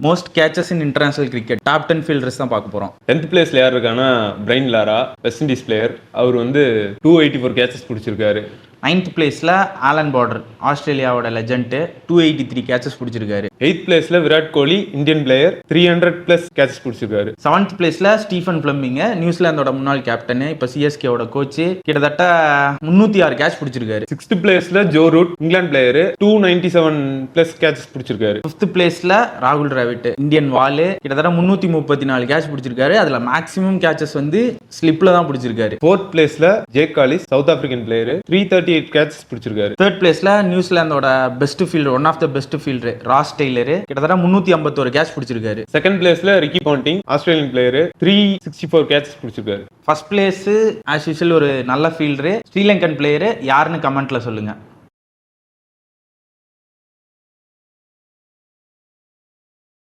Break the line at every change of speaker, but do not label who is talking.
Most catches in international cricket top 10 fielders தான் பார்க்க போகிறோம்.
10th பிளேஸ்ல யார் இருக்கானா Brian Lara, West Indies player. அவர் வந்து 284 கேச்சஸ் பிடிச்சிருக்காரு.
9th பிளேஸில் ஆலன் பார்டர், ஆஸ்திரேலியாவோட லெஜண்ட், 283 கேச்சஸ் பிடிச்சிருக்காரு.
8th பிளேஸ்ல Virat Kohli, Indian player, 300+ catches பிடிச்சிருக்காரு.
7th பிளேஸில் ஸ்டீஃபன் ஃபிளமிங், நியூசிலாந்தோட முன்னாள் கேப்டன், இப்போ சிஎஸ்கேவோட கோச், கிட்டத்தட்ட 306 கேட்ச் பிடிச்சிருக்காரு.
6th பிளேஸ்ல Joe Root, England player, 297+ catches பிடிச்சிருக்காரு.
5th பிளேஸில் ராகுல் டிராவிட், இந்தியன் வாலு, கிட்டத்தட்ட 334 கேட்ச் பிடிச்சிருக்காரு. அதில் மேக்ஸிமம் கேச்சஸ் வந்து ஸ்லிப்ல தான் பிடிச்சிருக்காரு.
4th பிளேஸ்ல Jacques Kallis, South African player, 338 catches பிடிச்சிருக்காரு.
3rd பிளேஸ்ல நியூசிலாந்தோட best fielder, one of the best fielder Ross Taylor, கிட்டத்தட்ட 351 கேட்ச் பிடிச்சிருக்காரு.
2nd பிளேஸ்ல Ricky Ponting, Australian player, 364 catches பிடிச்சிருக்காரு.
ஃபர்ஸ்ட் பிளேஸ் ஆஸ் யூஷுவல் ஒரு நல்ல ஃபீல்டர், ஸ்ரீலங்கன் பிளேயர் யாருன்னு கமெண்ட்ல சொல்லுங்க.